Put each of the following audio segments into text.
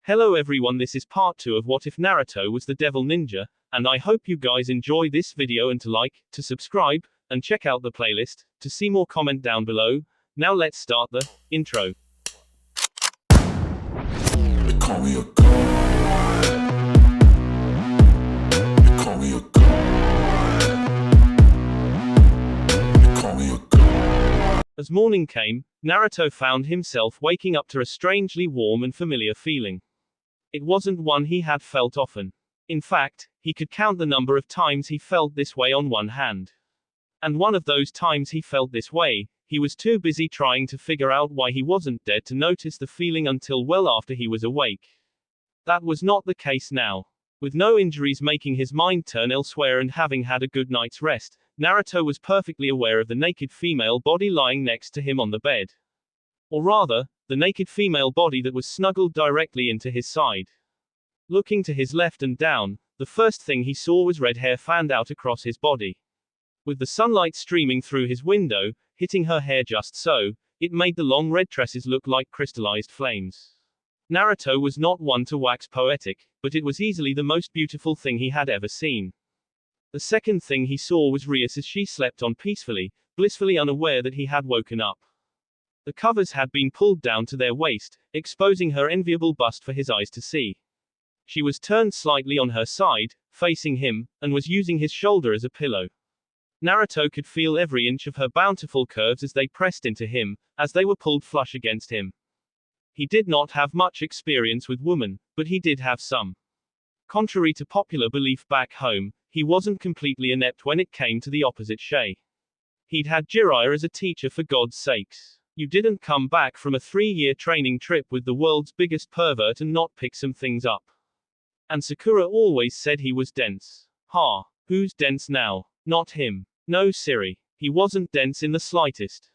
Hello everyone, this is part 2 of What If Naruto Was the Devil Ninja, and I hope you guys enjoy this video and to like, to subscribe, and check out the playlist, to see more comment down below. Now let's start the intro. They call me a god. They call me a god. They call me a god. As morning came, Naruto found himself waking up to a strangely warm and familiar feeling. It wasn't one he had felt often. In fact, he could count the number of times he felt this way on one hand. And one of those times he felt this way, he was too busy trying to figure out why he wasn't dead to notice the feeling until well after he was awake. That was not the case now. With no injuries making his mind turn elsewhere and having had a good night's rest, Naruto was perfectly aware of the naked female body lying next to him on the bed. Or rather, the naked female body that was snuggled directly into his side. Looking to his left and down, the first thing he saw was red hair fanned out across his body. With the sunlight streaming through his window, hitting her hair just so, it made the long red tresses look like crystallized flames. Naruto was not one to wax poetic, but it was easily the most beautiful thing he had ever seen. The second thing he saw was Rias as she slept on peacefully, blissfully unaware that he had woken up. The covers had been pulled down to their waist, exposing her enviable bust for his eyes to see. She was turned slightly on her side, facing him, and was using his shoulder as a pillow. Naruto could feel every inch of her bountiful curves as they pressed into him, as they were pulled flush against him. He did not have much experience with women, but he did have some. Contrary to popular belief back home, he wasn't completely inept when it came to the opposite Shay. He'd had Jiraiya as a teacher, for God's sakes. You didn't come back from a 3-year training trip with the world's biggest pervert and not pick some things up. And Sakura always said he was dense. Ha. Who's dense now? Not him. No Siri. He wasn't dense in the slightest.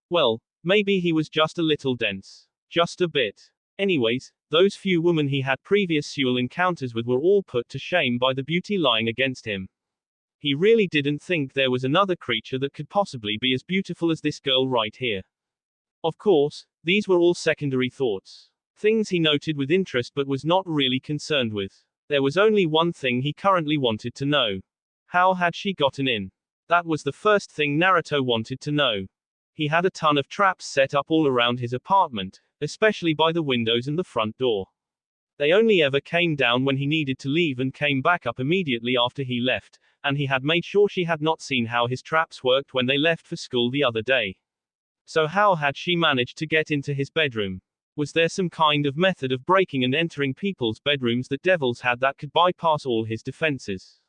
Well, maybe he was just a little dense. Just a bit. Anyways, those few women he had previous sexual encounters with were all put to shame by the beauty lying against him. He really didn't think there was another creature that could possibly be as beautiful as this girl right here. Of course, these were all secondary thoughts. Things he noted with interest but was not really concerned with. There was only one thing he currently wanted to know. How had she gotten in? That was the first thing Naruto wanted to know. He had a ton of traps set up all around his apartment, especially by the windows and the front door. They only ever came down when he needed to leave and came back up immediately after he left, and he had made sure she had not seen how his traps worked when they left for school the other day. So how had she managed to get into his bedroom? Was there some kind of method of breaking and entering people's bedrooms that devils had that could bypass all his defenses?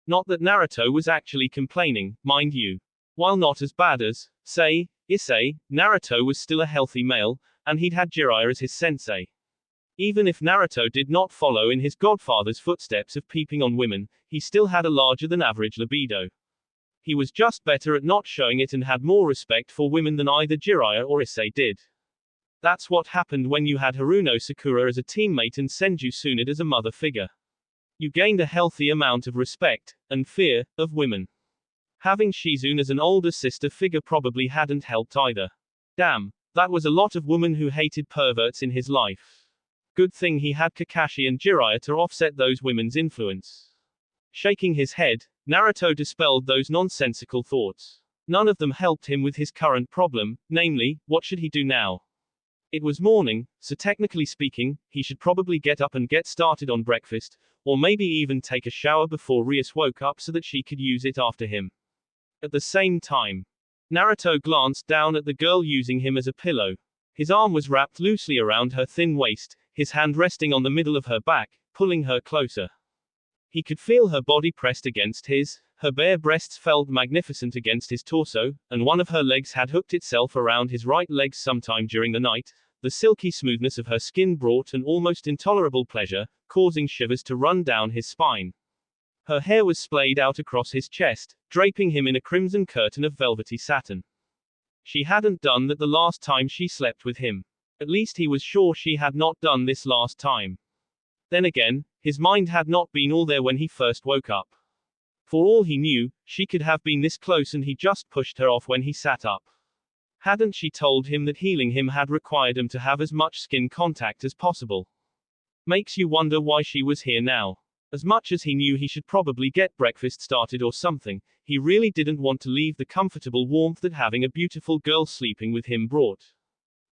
Not that Naruto was actually complaining, mind you. While not as bad as, say, Issei, Naruto was still a healthy male, and he'd had Jiraiya as his sensei. Even if Naruto did not follow in his godfather's footsteps of peeping on women, he still had a larger than average libido. He was just better at not showing it and had more respect for women than either Jiraiya or Issei did. That's what happened when you had Haruno Sakura as a teammate and Senju Tsunade as a mother figure. You gained a healthy amount of respect, and fear, of women. Having Shizune as an older sister figure probably hadn't helped either. Damn, that was a lot of women who hated perverts in his life. Good thing he had Kakashi and Jiraiya to offset those women's influence. Shaking his head, Naruto dispelled those nonsensical thoughts. None of them helped him with his current problem, namely, what should he do now? It was morning, so technically speaking, he should probably get up and get started on breakfast, or maybe even take a shower before Rias woke up so that she could use it after him. At the same time, Naruto glanced down at the girl using him as a pillow. His arm was wrapped loosely around her thin waist, his hand resting on the middle of her back, pulling her closer. He could feel her body pressed against his, her bare breasts felt magnificent against his torso, and one of her legs had hooked itself around his right leg sometime during the night. The silky smoothness of her skin brought an almost intolerable pleasure, causing shivers to run down his spine. Her hair was splayed out across his chest, draping him in a crimson curtain of velvety satin. She hadn't done that the last time she slept with him. At least he was sure she had not done this last time. Then again, his mind had not been all there when he first woke up. For all he knew, she could have been this close and he just pushed her off when he sat up. Hadn't she told him that healing him had required him to have as much skin contact as possible? Makes you wonder why she was here now. As much as he knew he should probably get breakfast started or something, he really didn't want to leave the comfortable warmth that having a beautiful girl sleeping with him brought.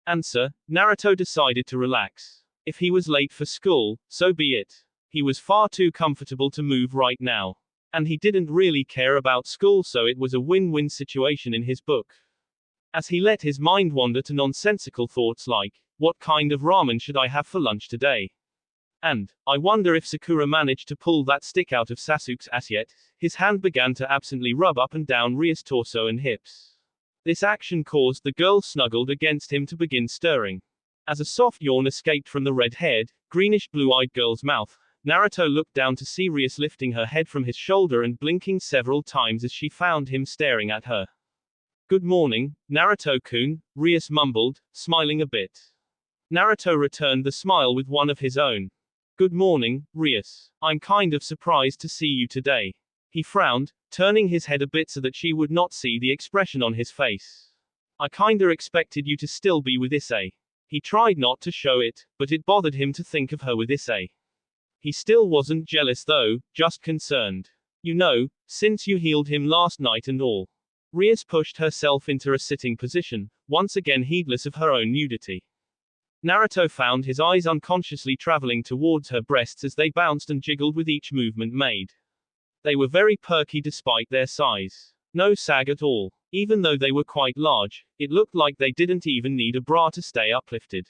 Answer: Naruto decided to relax. If he was late for school, so be it. He was far too comfortable to move right now. And he didn't really care about school, so it was a win-win situation in his book. As he let his mind wander to nonsensical thoughts like, what kind of ramen should I have for lunch today? And, I wonder if Sakura managed to pull that stick out of Sasuke's ass yet, his hand began to absently rub up and down Rias' torso and hips. This action caused the girl snuggled against him to begin stirring. As a soft yawn escaped from the red-haired, greenish-blue-eyed girl's mouth, Naruto looked down to see Rias lifting her head from his shoulder and blinking several times as she found him staring at her. Good morning, Naruto-kun, Rias mumbled, smiling a bit. Naruto returned the smile with one of his own. Good morning, Rias. I'm kind of surprised to see you today. He frowned, turning his head a bit so that she would not see the expression on his face. I kinda expected you to still be with Issei. He tried not to show it, but it bothered him to think of her with Issei. He still wasn't jealous though, just concerned. You know, since you healed him last night and all. Rias pushed herself into a sitting position, once again heedless of her own nudity. Naruto found his eyes unconsciously traveling towards her breasts as they bounced and jiggled with each movement made. They were very perky despite their size. No sag at all. Even though they were quite large, it looked like they didn't even need a bra to stay uplifted.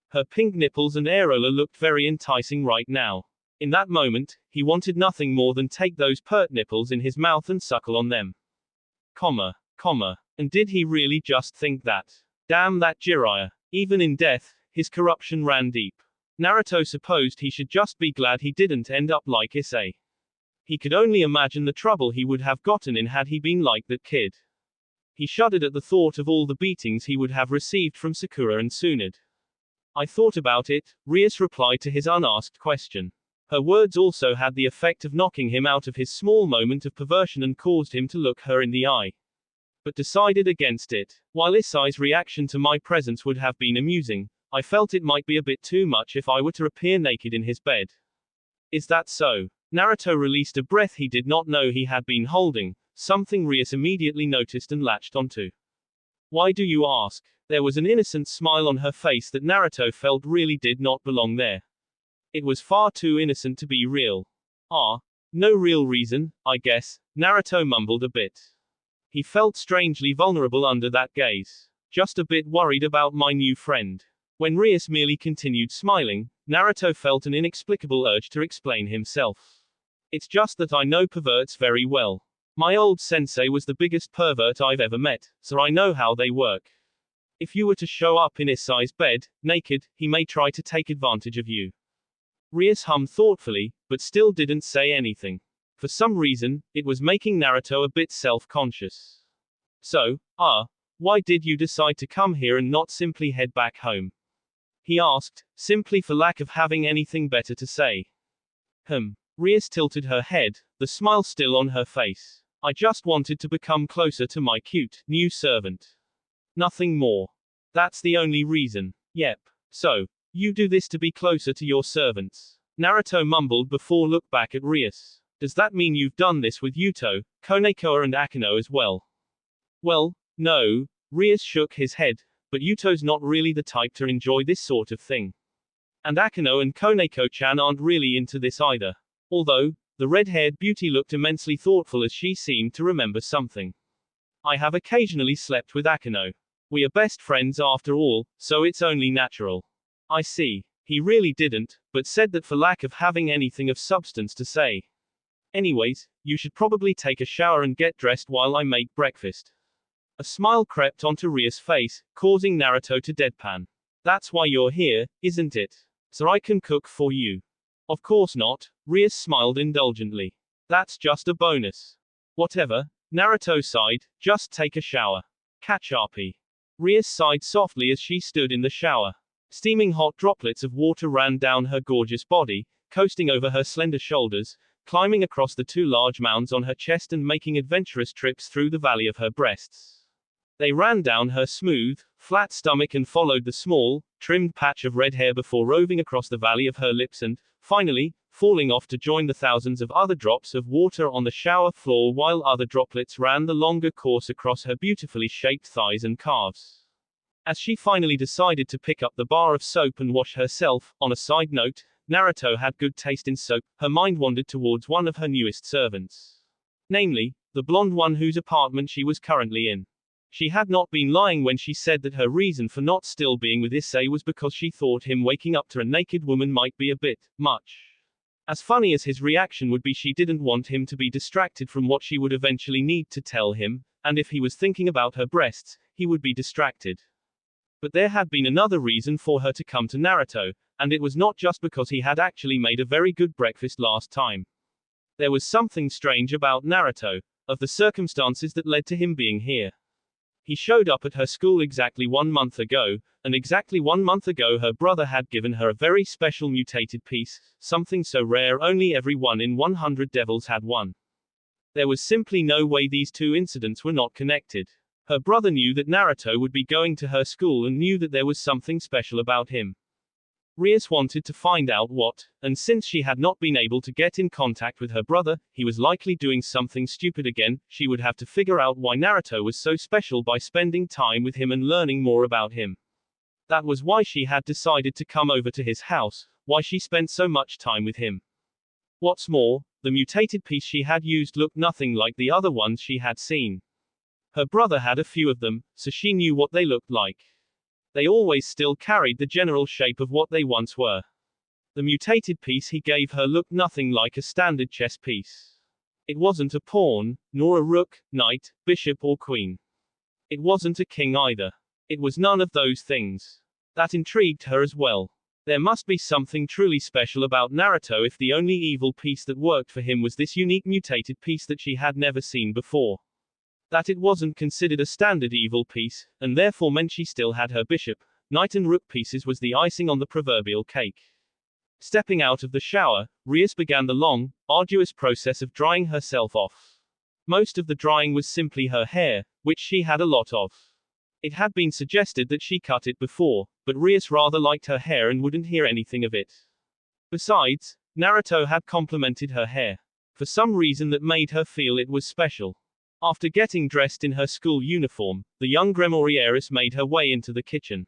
Her pink nipples and areola looked very enticing right now. In that moment, he wanted nothing more than take those pert nipples in his mouth and suckle on them. And did he really just think that? Damn that Jiraiya. Even in death, his corruption ran deep. Naruto supposed he should just be glad he didn't end up like Issei. He could only imagine the trouble he would have gotten in had he been like that kid. He shuddered at the thought of all the beatings he would have received from Sakura and Tsunade. I thought about it, Rias replied to his unasked question. Her words also had the effect of knocking him out of his small moment of perversion and caused him to look her in the eye. But decided against it. While Issei's reaction to my presence would have been amusing, I felt it might be a bit too much if I were to appear naked in his bed. Is that so? Naruto released a breath he did not know he had been holding, something Rias immediately noticed and latched onto. Why do you ask? There was an innocent smile on her face that Naruto felt really did not belong there. It was far too innocent to be real. No real reason, I guess, Naruto mumbled a bit. He felt strangely vulnerable under that gaze. Just a bit worried about my new friend. When Rias merely continued smiling, Naruto felt an inexplicable urge to explain himself. It's just that I know perverts very well. My old sensei was the biggest pervert I've ever met, so I know how they work. If you were to show up in Issei's bed, naked, he may try to take advantage of you. Rias hummed thoughtfully, but still didn't say anything. For some reason, it was making Naruto a bit self-conscious. So, why did you decide to come here and not simply head back home? He asked, simply for lack of having anything better to say. Rias tilted her head, the smile still on her face. I just wanted to become closer to my cute, new servant. Nothing more. That's the only reason. Yep. So, you do this to be closer to your servants. Naruto mumbled before looked back at Rias. Does that mean you've done this with Yuto, Konekoa and Akino as well? Well, no, Rias shook his head, but Yuto's not really the type to enjoy this sort of thing. And Akino and Koneko-chan aren't really into this either. Although, the red-haired beauty looked immensely thoughtful as she seemed to remember something. I have occasionally slept with Akino. We are best friends after all, so it's only natural. I see. He really didn't, but said that for lack of having anything of substance to say. Anyways, you should probably take a shower and get dressed while I make breakfast. A smile crept onto Rias' face, causing Naruto to deadpan. That's why you're here, isn't it? So I can cook for you. Of course not, Rias smiled indulgently. That's just a bonus. Whatever, Naruto sighed, just take a shower. Catch-RP. Rias sighed softly as she stood in the shower. Steaming hot droplets of water ran down her gorgeous body, coasting over her slender shoulders, climbing across the two large mounds on her chest and making adventurous trips through the valley of her breasts. They ran down her smooth, flat stomach and followed the small, trimmed patch of red hair before roving across the valley of her lips and, finally, falling off to join the thousands of other drops of water on the shower floor while other droplets ran the longer course across her beautifully shaped thighs and calves. As she finally decided to pick up the bar of soap and wash herself, on a side note, Naruto had good taste in soap, her mind wandered towards one of her newest servants. Namely, the blonde one whose apartment she was currently in. She had not been lying when she said that her reason for not still being with Issei was because she thought him waking up to a naked woman might be a bit much. As funny as his reaction would be, she didn't want him to be distracted from what she would eventually need to tell him, and if he was thinking about her breasts, he would be distracted. But there had been another reason for her to come to Naruto, and it was not just because he had actually made a very good breakfast last time. There was something strange about Naruto, of the circumstances that led to him being here. He showed up at her school exactly 1 month ago, and exactly 1 month ago her brother had given her a very special mutated piece, something so rare only every 1 in 100 devils had one. There was simply no way these two incidents were not connected. Her brother knew that Naruto would be going to her school and knew that there was something special about him. Rias wanted to find out what, and since she had not been able to get in contact with her brother, he was likely doing something stupid again, she would have to figure out why Naruto was so special by spending time with him and learning more about him. That was why she had decided to come over to his house, why she spent so much time with him. What's more, the mutated piece she had used looked nothing like the other ones she had seen. Her brother had a few of them, so she knew what they looked like. They always still carried the general shape of what they once were. The mutated piece he gave her looked nothing like a standard chess piece. It wasn't a pawn, nor a rook, knight, bishop or queen. It wasn't a king either. It was none of those things. That intrigued her as well. There must be something truly special about Naruto if the only evil piece that worked for him was this unique mutated piece that she had never seen before. That it wasn't considered a standard evil piece, and therefore meant she still had her bishop, knight and rook pieces was the icing on the proverbial cake. Stepping out of the shower, Rias began the long, arduous process of drying herself off. Most of the drying was simply her hair, which she had a lot of. It had been suggested that she cut it before, but Rias rather liked her hair and wouldn't hear anything of it. Besides, Naruto had complimented her hair. For some reason that made her feel it was special. After getting dressed in her school uniform, the young Gremory heiress made her way into the kitchen.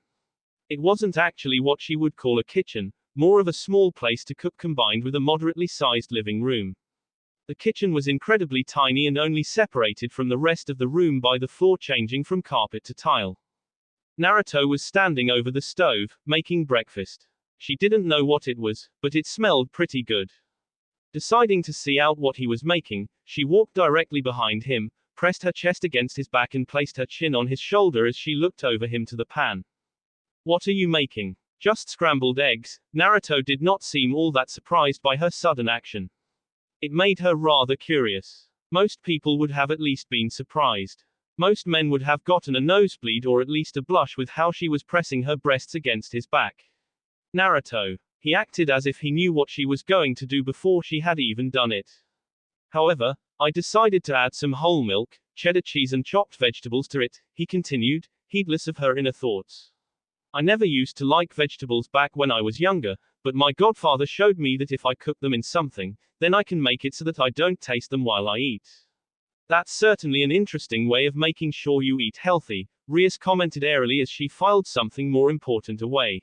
It wasn't actually what she would call a kitchen, more of a small place to cook combined with a moderately sized living room. The kitchen was incredibly tiny and only separated from the rest of the room by the floor changing from carpet to tile. Naruto was standing over the stove, making breakfast. She didn't know what it was, but it smelled pretty good. Deciding to see out what he was making, she walked directly behind him, pressed her chest against his back and placed her chin on his shoulder as she looked over him to the pan. What are you making? Just scrambled eggs. Naruto did not seem all that surprised by her sudden action. It made her rather curious. Most people would have at least been surprised. Most men would have gotten a nosebleed or at least a blush with how she was pressing her breasts against his back. Naruto. He acted as if he knew what she was going to do before she had even done it. However, I decided to add some whole milk, cheddar cheese and chopped vegetables to it, he continued, heedless of her inner thoughts. I never used to like vegetables back when I was younger, but my godfather showed me that if I cook them in something, then I can make it so that I don't taste them while I eat. That's certainly an interesting way of making sure you eat healthy, Rias commented airily as she filed something more important away.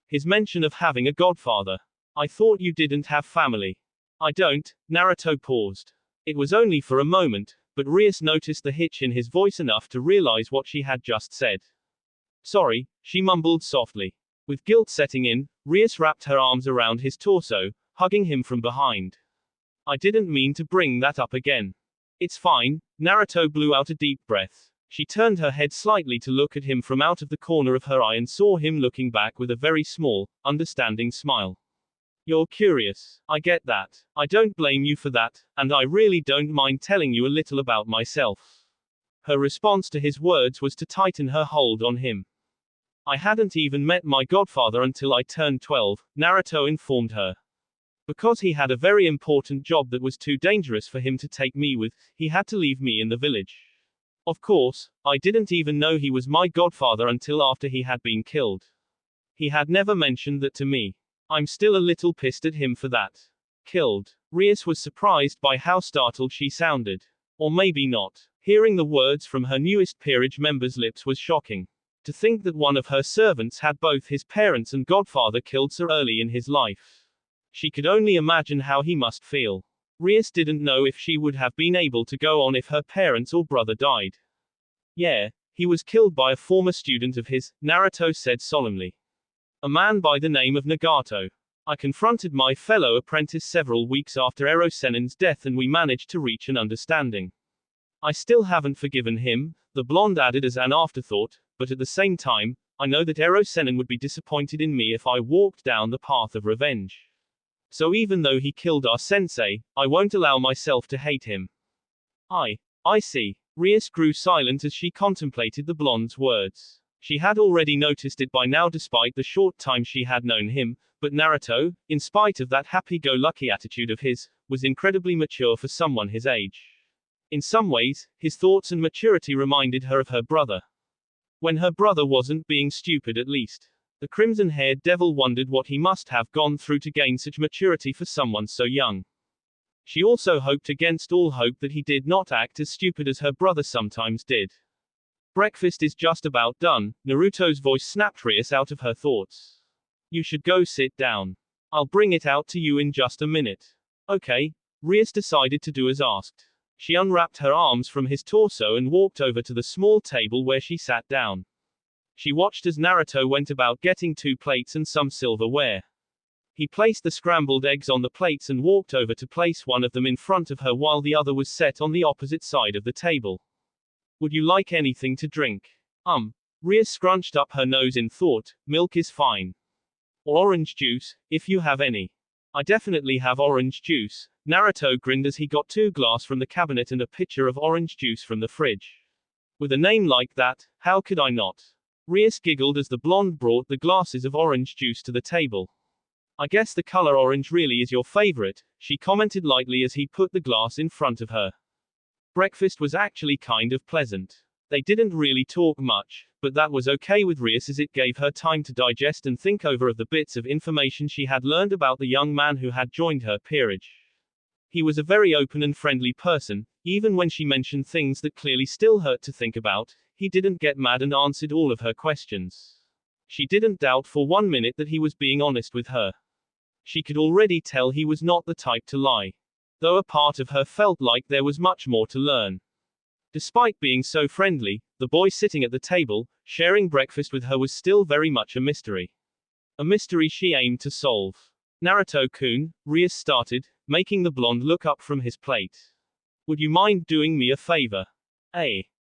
His mention of having a godfather. I thought you didn't have family. I don't, Naruto paused. It was only for a moment, but Rias noticed the hitch in his voice enough to realize what she had just said. Sorry, she mumbled softly. With guilt setting in, Rias wrapped her arms around his torso, hugging him from behind. I didn't mean to bring that up again. It's fine, Naruto blew out a deep breath. She turned her head slightly to look at him from out of the corner of her eye and saw him looking back with a very small, understanding smile. You're curious. I get that. I don't blame you for that, and I really don't mind telling you a little about myself. Her response to his words was to tighten her hold on him. I hadn't even met my godfather until I turned 12, Naruto informed her. Because he had a very important job that was too dangerous for him to take me with, he had to leave me in the village. Of course, I didn't even know he was my godfather until after he had been killed. He had never mentioned that to me. I'm still a little pissed at him for that. Killed. Rias was surprised by how startled she sounded. Or maybe not. Hearing the words from her newest peerage member's lips was shocking. To think that one of her servants had both his parents and godfather killed so early in his life. She could only imagine how he must feel. Rias didn't know if she would have been able to go on if her parents or brother died. Yeah, he was killed by a former student of his, Naruto said solemnly. A man by the name of Nagato. I confronted my fellow apprentice several weeks after Erosenen's death and we managed to reach an understanding. I still haven't forgiven him, the blonde added as an afterthought, but at the same time, I know that Erosenen would be disappointed in me if I walked down the path of revenge. So even though he killed our sensei, I won't allow myself to hate him. I see. Rias grew silent as she contemplated the blonde's words. She had already noticed it by now despite the short time she had known him, but Naruto, in spite of that happy-go-lucky attitude of his, was incredibly mature for someone his age. In some ways, his thoughts and maturity reminded her of her brother. When her brother wasn't being stupid at least. The crimson-haired devil wondered what he must have gone through to gain such maturity for someone so young. She also hoped against all hope that he did not act as stupid as her brother sometimes did. Breakfast is just about done, Naruto's voice snapped Rias out of her thoughts. You should go sit down. I'll bring it out to you in just a minute. Okay, Rias decided to do as asked. She unwrapped her arms from his torso and walked over to the small table where she sat down. She watched as Naruto went about getting 2 plates and some silverware. He placed the scrambled eggs on the plates and walked over to place one of them in front of her while the other was set on the opposite side of the table. Would you like anything to drink? Rias scrunched up her nose in thought, milk is fine. Or orange juice, if you have any. I definitely have orange juice. Naruto grinned as he got 2 glasses from the cabinet and a pitcher of orange juice from the fridge. With a name like that, how could I not? Rias giggled as the blonde brought the glasses of orange juice to the table. I guess the color orange really is your favorite, she commented lightly as he put the glass in front of her. Breakfast was actually kind of pleasant. They didn't really talk much, but that was okay with Rias as it gave her time to digest and think over of the bits of information she had learned about the young man who had joined her peerage. He was a very open and friendly person, even when she mentioned things that clearly still hurt to think about. He didn't get mad and answered all of her questions. She didn't doubt for 1 minute that he was being honest with her. She could already tell he was not the type to lie. Though a part of her felt like there was much more to learn. Despite being so friendly, the boy sitting at the table, sharing breakfast with her was still very much a mystery. A mystery she aimed to solve. Naruto-kun, Rias started, making the blonde look up from his plate. Would you mind doing me a favor?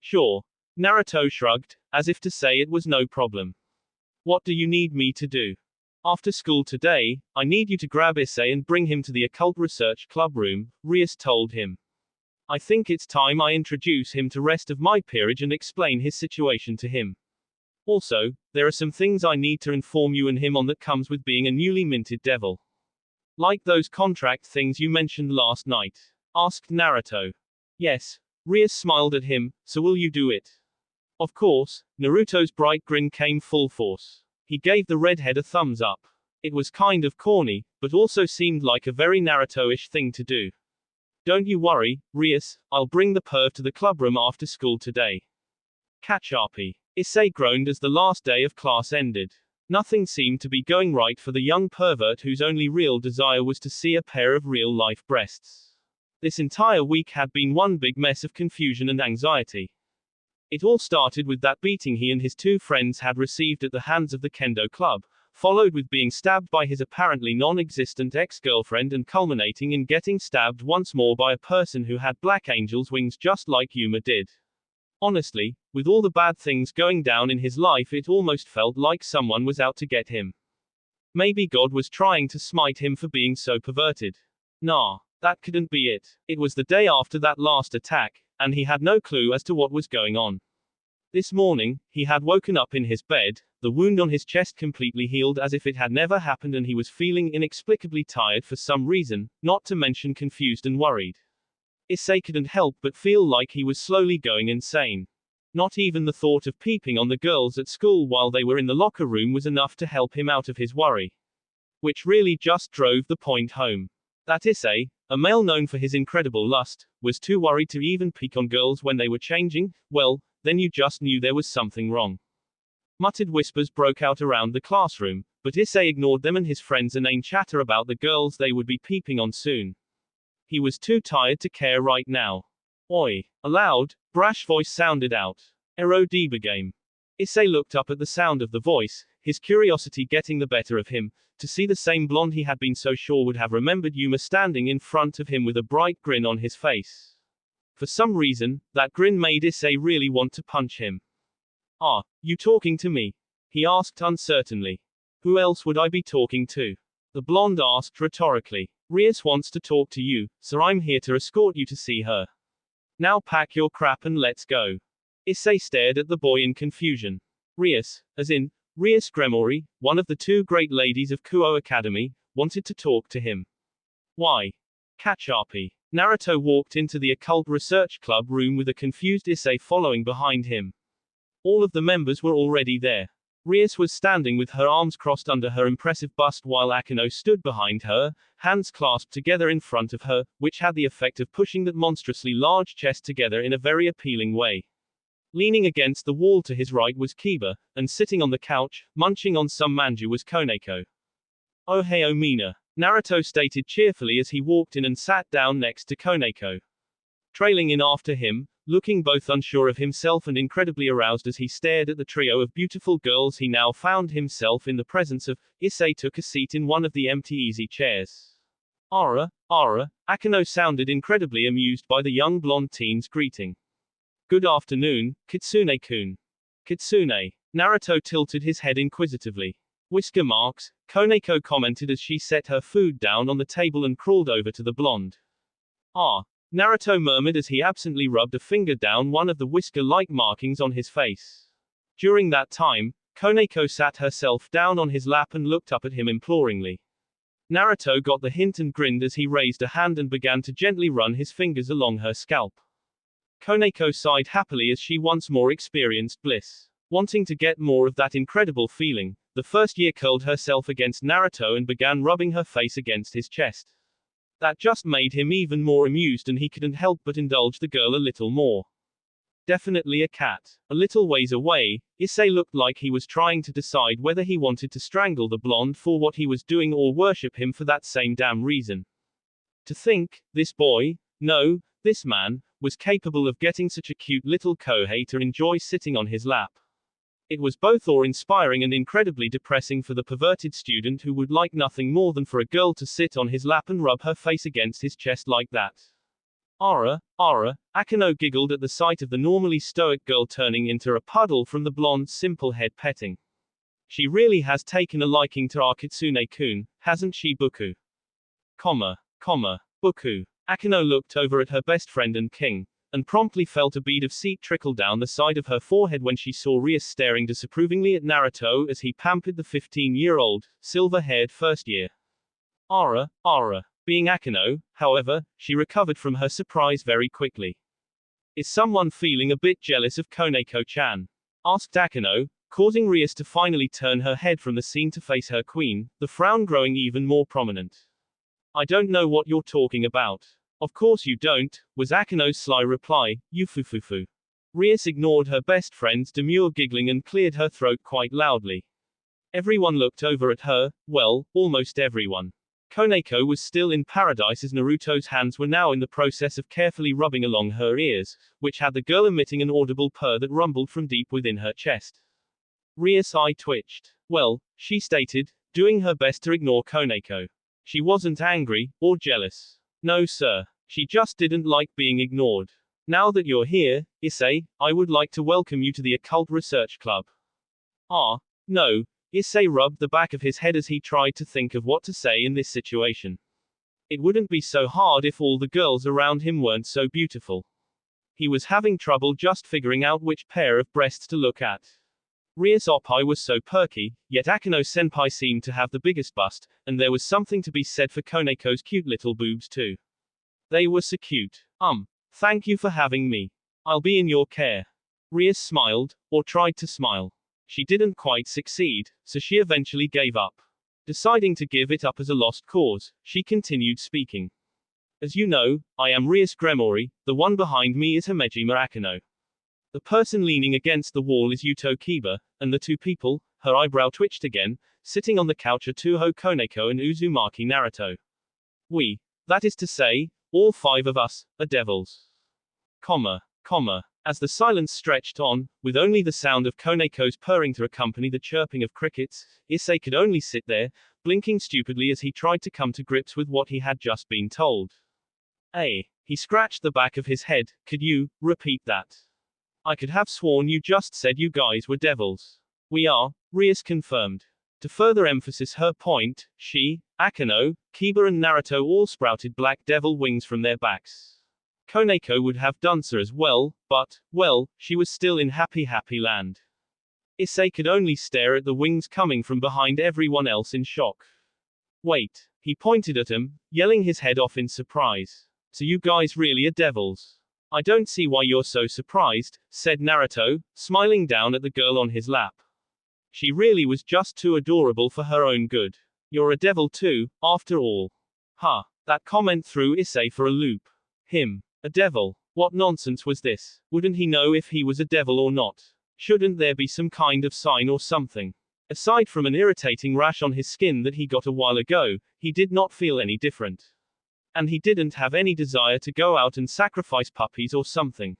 Sure. Naruto shrugged, as if to say it was no problem. What do you need me to do? After school today, I need you to grab Issei and bring him to the occult research club room, Rias told him. I think it's time I introduce him to rest of my peerage and explain his situation to him. Also, there are some things I need to inform you and him on that comes with being a newly minted devil. Like those contract things you mentioned last night? Asked Naruto. Yes. Rias smiled at him, so will you do it? Of course. Naruto's bright grin came full force. He gave the redhead a thumbs up. It was kind of corny, but also seemed like a very Naruto-ish thing to do. Don't you worry, Rias, I'll bring the perv to the clubroom after school today. Catch-uppy. Issei groaned as the last day of class ended. Nothing seemed to be going right for the young pervert whose only real desire was to see a pair of real-life breasts. This entire week had been one big mess of confusion and anxiety. It all started with that beating he and his 2 friends had received at the hands of the Kendo Club, followed with being stabbed by his apparently non-existent ex-girlfriend and culminating in getting stabbed once more by a person who had black angel's wings just like Yuma did. Honestly, with all the bad things going down in his life it almost felt like someone was out to get him. Maybe God was trying to smite him for being so perverted. Nah, that couldn't be it. It was the day after that last attack, and he had no clue as to what was going on. This morning, he had woken up in his bed, the wound on his chest completely healed as if it had never happened, and he was feeling inexplicably tired for some reason, not to mention confused and worried. Issei couldn't help but feel like he was slowly going insane. Not even the thought of peeping on the girls at school while they were in the locker room was enough to help him out of his worry. Which really just drove the point home. That Issei, a male known for his incredible lust, was too worried to even peek on girls when they were changing, well, then you just knew there was something wrong. Muttered whispers broke out around the classroom, but Issei ignored them and his friends' inane chatter about the girls they would be peeping on soon. He was too tired to care right now. Oi! A loud, brash voice sounded out. Ero game. Issei looked up at the sound of the voice, his curiosity getting the better of him, to see the same blonde he had been so sure would have remembered Yuma standing in front of him with a bright grin on his face. For some reason, that grin made Issei really want to punch him. Ah, you talking to me? He asked uncertainly. Who else would I be talking to? The blonde asked rhetorically. Rias wants to talk to you, so I'm here to escort you to see her. Now pack your crap and let's go. Issei stared at the boy in confusion. Rias, as in, Rias Gremory, one of the two great ladies of Kuo Academy, wanted to talk to him. Why? Kachapi. Naruto walked into the occult research club room with a confused Issei following behind him. All of the members were already there. Rias was standing with her arms crossed under her impressive bust while Akino stood behind her, hands clasped together in front of her, which had the effect of pushing that monstrously large chest together in a very appealing way. Leaning against the wall to his right was Kiba, and sitting on the couch, munching on some manju was Koneko. Oh hey oh Mina, Naruto stated cheerfully as he walked in and sat down next to Koneko. Trailing in after him, looking both unsure of himself and incredibly aroused as he stared at the trio of beautiful girls he now found himself in the presence of, Issei took a seat in one of the empty easy chairs. Ara, Akino sounded incredibly amused by the young blonde teen's greeting. Good afternoon, Kitsune-kun. Kitsune. Naruto tilted his head inquisitively. Whisker marks, Koneko commented as she set her food down on the table and crawled over to the blonde. Ah. Naruto murmured as he absently rubbed a finger down one of the whisker-like markings on his face. During that time, Koneko sat herself down on his lap and looked up at him imploringly. Naruto got the hint and grinned as he raised a hand and began to gently run his fingers along her scalp. Koneko sighed happily as she once more experienced bliss. Wanting to get more of that incredible feeling, the first year curled herself against Naruto and began rubbing her face against his chest. That just made him even more amused and he couldn't help but indulge the girl a little more. Definitely a cat. A little ways away, Issei looked like he was trying to decide whether he wanted to strangle the blonde for what he was doing or worship him for that same damn reason. To think, this boy, no, this man, was capable of getting such a cute little kohei to enjoy sitting on his lap. It was both awe-inspiring and incredibly depressing for the perverted student who would like nothing more than for a girl to sit on his lap and rub her face against his chest like that. Ara, Akino giggled at the sight of the normally stoic girl turning into a puddle from the blonde's simple head petting. She really has taken a liking to our Kitsune-kun, hasn't she Buku? Buku. Akino looked over at her best friend and king, and promptly felt a bead of seat trickle down the side of her forehead when she saw Rias staring disapprovingly at Naruto as he pampered the 15-year-old, silver-haired first year. Ara. Being Akino, however, she recovered from her surprise very quickly. Is someone feeling a bit jealous of Koneko-chan? Asked Akino, causing Rias to finally turn her head from the scene to face her queen, the frown growing even more prominent. I don't know what you're talking about. Of course you don't, was Akino's sly reply, you fufufu. Rias ignored her best friend's demure giggling and cleared her throat quite loudly. Everyone looked over at her, well, almost everyone. Koneko was still in paradise as Naruto's hands were now in the process of carefully rubbing along her ears, which had the girl emitting an audible purr that rumbled from deep within her chest. Rias' eye twitched. Well, she stated, doing her best to ignore Koneko. She wasn't angry, or jealous. No sir. She just didn't like being ignored. Now that you're here, Issei, I would like to welcome you to the Occult Research Club. Ah, no. Issei rubbed the back of his head as he tried to think of what to say in this situation. It wouldn't be so hard if all the girls around him weren't so beautiful. He was having trouble just figuring out which pair of breasts to look at. Rias Oppai was so perky, yet Akino-senpai seemed to have the biggest bust, and there was something to be said for Koneko's cute little boobs too. They were so cute. Thank you for having me. I'll be in your care. Rias smiled, or tried to smile. She didn't quite succeed, so she eventually gave up. Deciding to give it up as a lost cause, she continued speaking. As you know, I am Rias Gremori, the one behind me is Himejima Akano. The person leaning against the wall is Yuto Kiba, and the two people, her eyebrow twitched again, sitting on the couch are Touhou Koneko and Uzumaki Naruto. We, that is to say, all five of us, are devils. As the silence stretched on, with only the sound of Koneko's purring to accompany the chirping of crickets, Issei could only sit there, blinking stupidly as he tried to come to grips with what he had just been told. He scratched the back of his head, could you repeat that? I could have sworn you just said you guys were devils. We are, Rias confirmed. To further emphasize her point, she, Akano, Kiba and Naruto all sprouted black devil wings from their backs. Koneko would have done so as well, but, well, she was still in happy land. Issei could only stare at the wings coming from behind everyone else in shock. Wait, he pointed at him, yelling his head off in surprise. So you guys really are devils? I don't see why you're so surprised, said Naruto, smiling down at the girl on his lap. She really was just too adorable for her own good. You're a devil too, after all. That comment threw Issei for a loop. Him. A devil. What nonsense was this? Wouldn't he know if he was a devil or not? Shouldn't there be some kind of sign or something? Aside from an irritating rash on his skin that he got a while ago, he did not feel any different. And he didn't have any desire to go out and sacrifice puppies or something.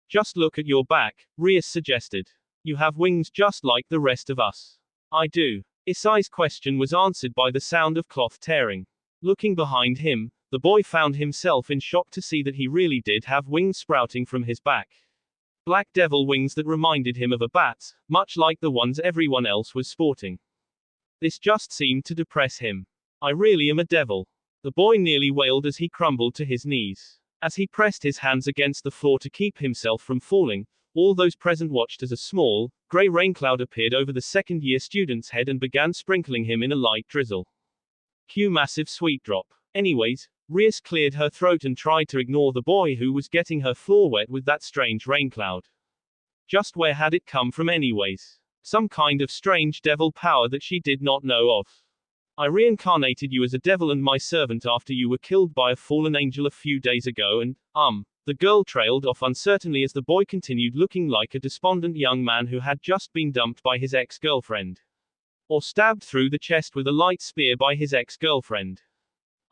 Just look at your back, Rias suggested. You have wings just like the rest of us. I do. Issei's question was answered by the sound of cloth tearing. Looking behind him, the boy found himself in shock to see that he really did have wings sprouting from his back. Black devil wings that reminded him of a bat's, much like the ones everyone else was sporting. This just seemed to depress him. I really am a devil. The boy nearly wailed as he crumbled to his knees. As he pressed his hands against the floor to keep himself from falling, all those present watched as a small, grey raincloud appeared over the second-year student's head and began sprinkling him in a light drizzle. Cue massive sweet drop. Anyways, Rias cleared her throat and tried to ignore the boy who was getting her floor wet with that strange raincloud. Just where had it come from anyways? Some kind of strange devil power that she did not know of. I reincarnated you as a devil and my servant after you were killed by a fallen angel a few days ago and, the girl trailed off uncertainly as the boy continued looking like a despondent young man who had just been dumped by his ex-girlfriend. Or stabbed through the chest with a light spear by his ex-girlfriend.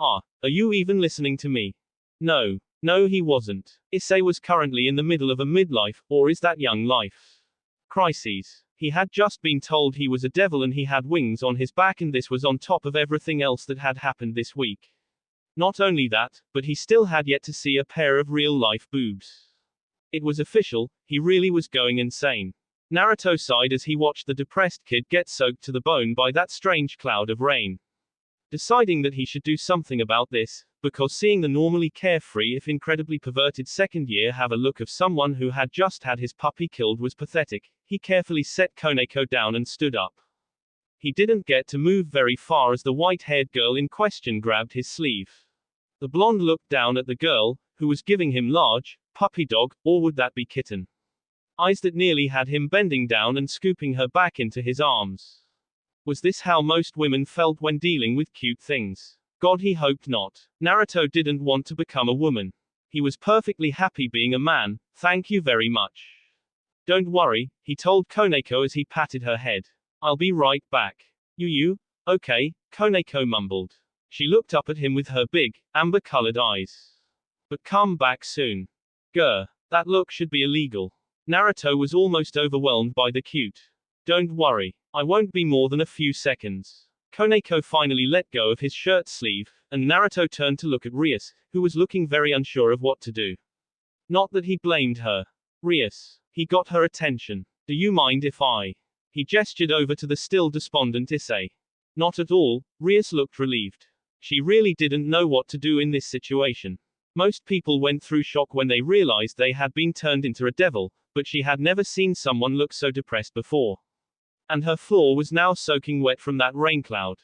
Are you even listening to me? No, he wasn't. Issei was currently in the middle of a midlife, or is that young life? Crises. He had just been told he was a devil and he had wings on his back, and this was on top of everything else that had happened this week. Not only that, but he still had yet to see a pair of real-life boobs. It was official, he really was going insane. Naruto sighed as he watched the depressed kid get soaked to the bone by that strange cloud of rain. Deciding that he should do something about this, because seeing the normally carefree if incredibly perverted second year have a look of someone who had just had his puppy killed was pathetic, he carefully set Koneko down and stood up. He didn't get to move very far as the white-haired girl in question grabbed his sleeve. The blonde looked down at the girl, who was giving him large, puppy dog, or would that be kitten? Eyes that nearly had him bending down and scooping her back into his arms. Was this how most women felt when dealing with cute things? God, he hoped not. Naruto didn't want to become a woman. He was perfectly happy being a man, thank you very much. Don't worry, he told Koneko as he patted her head. I'll be right back. You? Okay, Koneko mumbled. She looked up at him with her big, amber-colored eyes. But come back soon. Grr. That look should be illegal. Naruto was almost overwhelmed by the cute. Don't worry. I won't be more than a few seconds. Koneko finally let go of his shirt sleeve, and Naruto turned to look at Rias, who was looking very unsure of what to do. Not that he blamed her. Rias. He got her attention. Do you mind if I? He gestured over to the still despondent Issei. Not at all, Rias looked relieved. She really didn't know what to do in this situation. Most people went through shock when they realized they had been turned into a devil, but she had never seen someone look so depressed before. And her floor was now soaking wet from that rain cloud.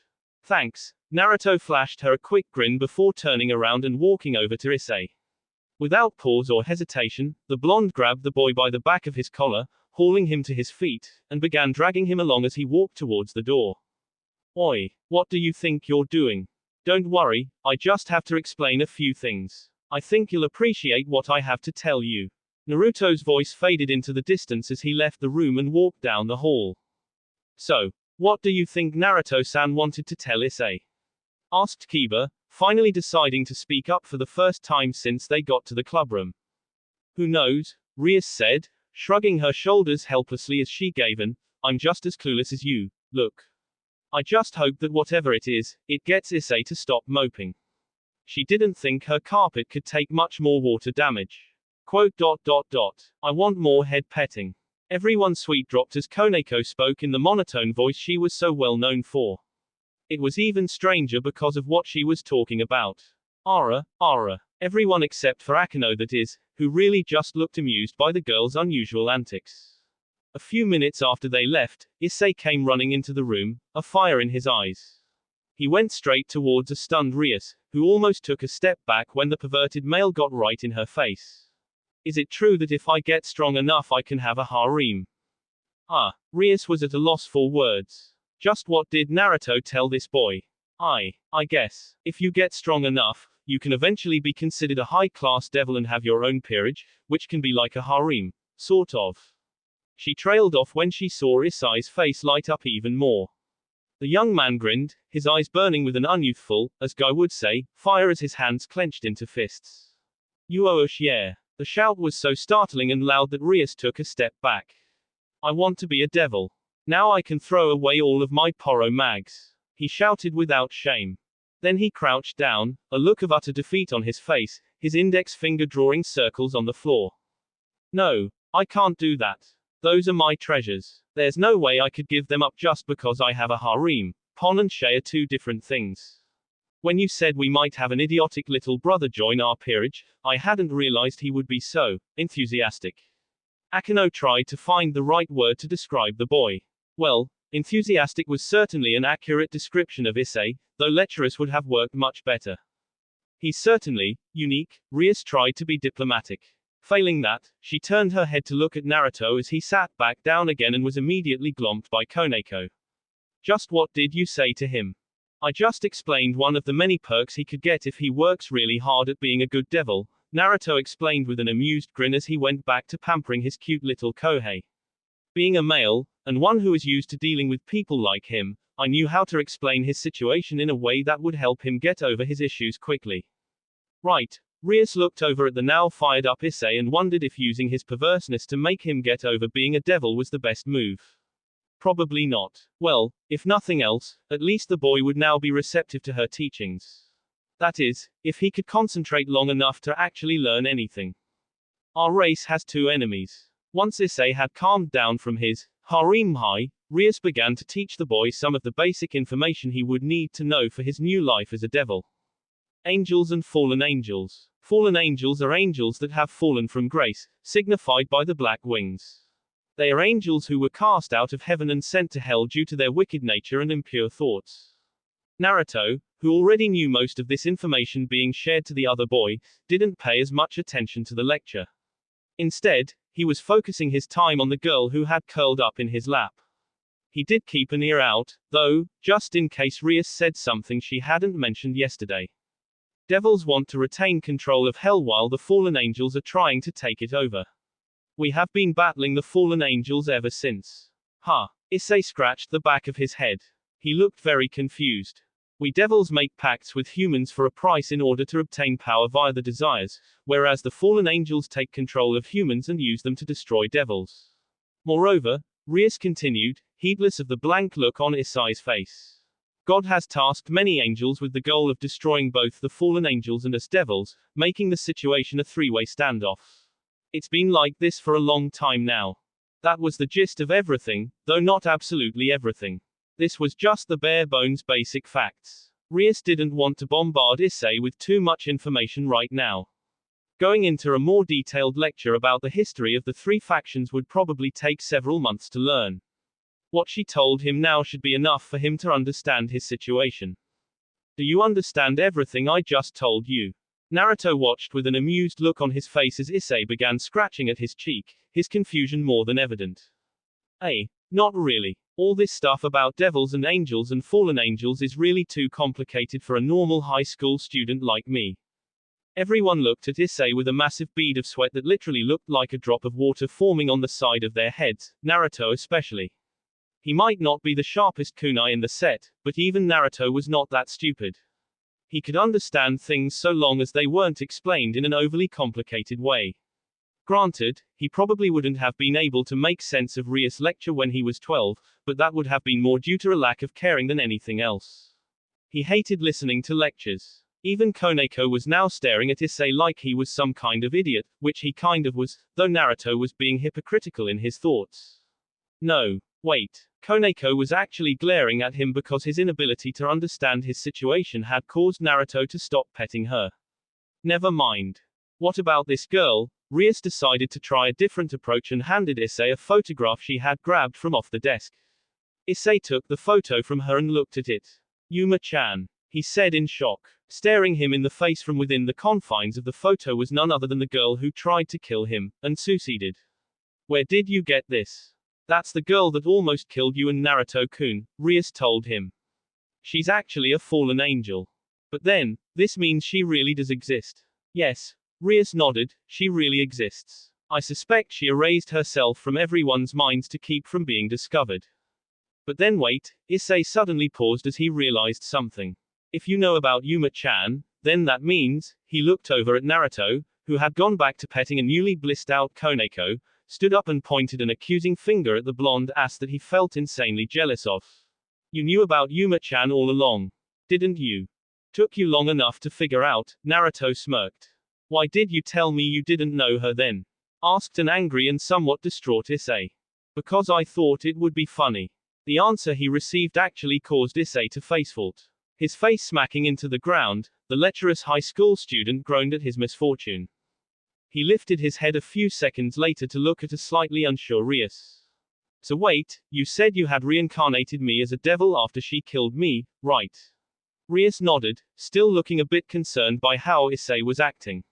Thanks. Naruto flashed her a quick grin before turning around and walking over to Issei. Without pause or hesitation, the blonde grabbed the boy by the back of his collar, hauling him to his feet, and began dragging him along as he walked towards the door. Oi, what do you think you're doing? Don't worry, I just have to explain a few things. I think you'll appreciate what I have to tell you. Naruto's voice faded into the distance as he left the room and walked down the hall. So, what do you think Naruto-san wanted to tell Issei? Asked Kiba, finally deciding to speak up for the first time since they got to the clubroom. Who knows, Rias said, shrugging her shoulders helplessly as she gave an, I'm just as clueless as you, look. I just hope that whatever it is, it gets Issei to stop moping. She didn't think her carpet could take much more water damage. Quote. I want more head petting. Everyone sweet dropped as Koneko spoke in the monotone voice she was so well known for. It was even stranger because of what she was talking about. Ara. Everyone except for Akino, that is, who really just looked amused by the girl's unusual antics. A few minutes after they left, Issei came running into the room, a fire in his eyes. He went straight towards a stunned Rias, who almost took a step back when the perverted male got right in her face. Is it true that if I get strong enough I can have a harem? Rias was at a loss for words. Just what did Naruto tell this boy? I guess, if you get strong enough, you can eventually be considered a high-class devil and have your own peerage, which can be like a harem, sort of. She trailed off when she saw Issei's face light up even more. The young man grinned, his eyes burning with an unyouthful, as Guy would say, fire as his hands clenched into fists. Yeah. The shout was so startling and loud that Rias took a step back. I want to be a devil. Now I can throw away all of my poro mags. He shouted without shame. Then he crouched down, a look of utter defeat on his face, his index finger drawing circles on the floor. No, I can't do that. Those are my treasures. There's no way I could give them up just because I have a harem. Pon and Shay are two different things. When you said we might have an idiotic little brother join our peerage, I hadn't realized he would be so enthusiastic. Akino tried to find the right word to describe the boy. Well, enthusiastic was certainly an accurate description of Issei, though lecherous would have worked much better. He's certainly unique. Rias tried to be diplomatic. Failing that, she turned her head to look at Naruto as he sat back down again and was immediately glommed by Koneko. Just what did you say to him? I just explained one of the many perks he could get if he works really hard at being a good devil, Naruto explained with an amused grin as he went back to pampering his cute little Kohei. Being a male, and one who is used to dealing with people like him, I knew how to explain his situation in a way that would help him get over his issues quickly. Right. Rias looked over at the now fired up Issei and wondered if using his perverseness to make him get over being a devil was the best move. Probably not. Well, if nothing else, at least the boy would now be receptive to her teachings. That is, if he could concentrate long enough to actually learn anything. Our race has two enemies. Once Issei had calmed down from his harem high, Rias began to teach the boy some of the basic information he would need to know for his new life as a devil. Angels and fallen angels. Fallen angels are angels that have fallen from grace, signified by the black wings. They are angels who were cast out of heaven and sent to hell due to their wicked nature and impure thoughts. Naruto, who already knew most of this information being shared to the other boy, didn't pay as much attention to the lecture. Instead, he was focusing his time on the girl who had curled up in his lap. He did keep an ear out, though, just in case Rias said something she hadn't mentioned yesterday. Devils want to retain control of hell while the fallen angels are trying to take it over. We have been battling the fallen angels ever since. Issei scratched the back of his head. He looked very confused. We devils make pacts with humans for a price in order to obtain power via the desires, whereas the fallen angels take control of humans and use them to destroy devils. Moreover, Rias continued, heedless of the blank look on Issei's face. God has tasked many angels with the goal of destroying both the fallen angels and us devils, making the situation a three-way standoff. It's been like this for a long time now. That was the gist of everything, though not absolutely everything. This was just the bare-bones basic facts. Rias didn't want to bombard Issei with too much information right now. Going into a more detailed lecture about the history of the three factions would probably take several months to learn. What she told him now should be enough for him to understand his situation. Do you understand everything I just told you? Naruto watched with an amused look on his face as Issei began scratching at his cheek, his confusion more than evident. Not really. All this stuff about devils and angels and fallen angels is really too complicated for a normal high school student like me. Everyone looked at Issei with a massive bead of sweat that literally looked like a drop of water forming on the side of their heads, Naruto especially. He might not be the sharpest kunai in the set, but even Naruto was not that stupid. He could understand things so long as they weren't explained in an overly complicated way. Granted, he probably wouldn't have been able to make sense of Rias' lecture when he was 12, but that would have been more due to a lack of caring than anything else. He hated listening to lectures. Even Koneko was now staring at Issei like he was some kind of idiot, which he kind of was, though Naruto was being hypocritical in his thoughts. No, wait. Koneko was actually glaring at him because his inability to understand his situation had caused Naruto to stop petting her. Never mind. What about this girl? Rias decided to try a different approach and handed Issei a photograph she had grabbed from off the desk. Issei took the photo from her and looked at it. Yuma-chan, he said in shock. Staring him in the face from within the confines of the photo was none other than the girl who tried to kill him, and succeeded. Where did you get this? That's the girl that almost killed you and Naruto-kun, Rias told him. She's actually a fallen angel. But then, this means she really does exist. Yes. Rias nodded, she really exists. I suspect she erased herself from everyone's minds to keep from being discovered. But then wait, Issei suddenly paused as he realized something. If you know about Yuma-chan, then that means, he looked over at Naruto, who had gone back to petting a newly blissed out Koneko, stood up and pointed an accusing finger at the blonde ass that he felt insanely jealous of. You knew about Yuma-chan all along, didn't you? Took you long enough to figure out, Naruto smirked. Why did you tell me you didn't know her then? Asked an angry and somewhat distraught Issei. Because I thought it would be funny. The answer he received actually caused Issei to facefault. His face smacking into the ground, the lecherous high school student groaned at his misfortune. He lifted his head a few seconds later to look at a slightly unsure Rias. So wait, you said you had reincarnated me as a devil after she killed me, right? Rias nodded, still looking a bit concerned by how Issei was acting.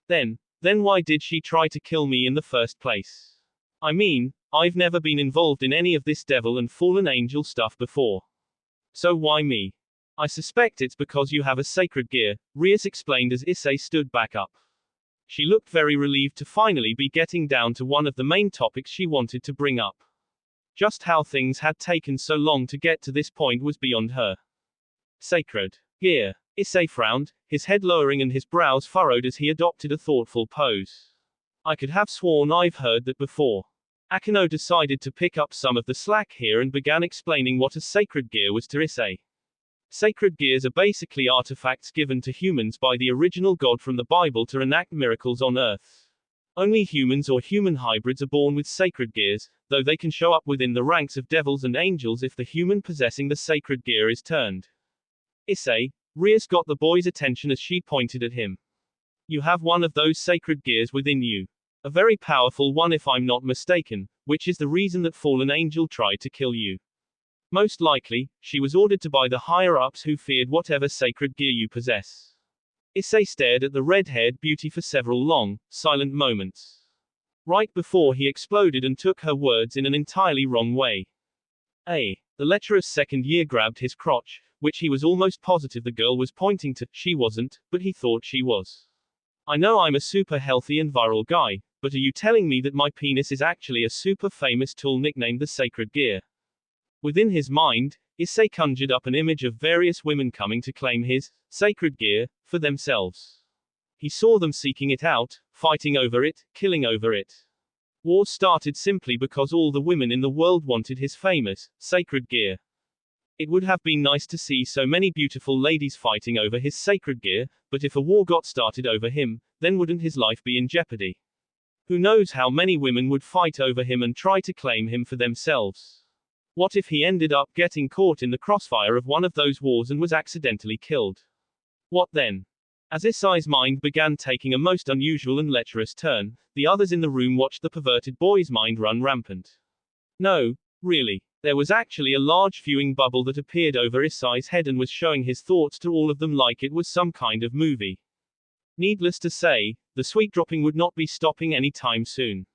Then why did she try to kill me in the first place? I mean, I've never been involved in any of this devil and fallen angel stuff before. So why me? I suspect it's because you have a sacred gear, Rias explained as Issei stood back up. She looked very relieved to finally be getting down to one of the main topics she wanted to bring up. Just how things had taken so long to get to this point was beyond her. Sacred gear. Issei frowned, his head lowering and his brows furrowed as he adopted a thoughtful pose. I could have sworn I've heard that before. Akino decided to pick up some of the slack here and began explaining what a sacred gear was to Issei. Sacred gears are basically artifacts given to humans by the original god from the Bible to enact miracles on Earth. Only humans or human hybrids are born with sacred gears, though they can show up within the ranks of devils and angels if the human possessing the sacred gear is turned. Issei, Rias got the boy's attention as she pointed at him. You have one of those sacred gears within you. A very powerful one if I'm not mistaken, which is the reason that fallen angel tried to kill you. Most likely, she was ordered to by the higher-ups who feared whatever sacred gear you possess. Issei stared at the red-haired beauty for several long, silent moments. Right before he exploded and took her words in an entirely wrong way. The lecturer's second year grabbed his crotch, which he was almost positive the girl was pointing to. She wasn't, but he thought she was. I know I'm a super healthy and viral guy, but are you telling me that my penis is actually a super famous tool nicknamed the Sacred Gear? Within his mind, Issei conjured up an image of various women coming to claim his sacred gear for themselves. He saw them seeking it out, fighting over it, killing over it. Wars started simply because all the women in the world wanted his famous sacred gear. It would have been nice to see so many beautiful ladies fighting over his sacred gear, but if a war got started over him, then wouldn't his life be in jeopardy? Who knows how many women would fight over him and try to claim him for themselves? What if he ended up getting caught in the crossfire of one of those wars and was accidentally killed? What then? As Issei's mind began taking a most unusual and lecherous turn, the others in the room watched the perverted boy's mind run rampant. No, really. There was actually a large viewing bubble that appeared over Issei's head and was showing his thoughts to all of them like it was some kind of movie. Needless to say, the sweet dropping would not be stopping any time soon.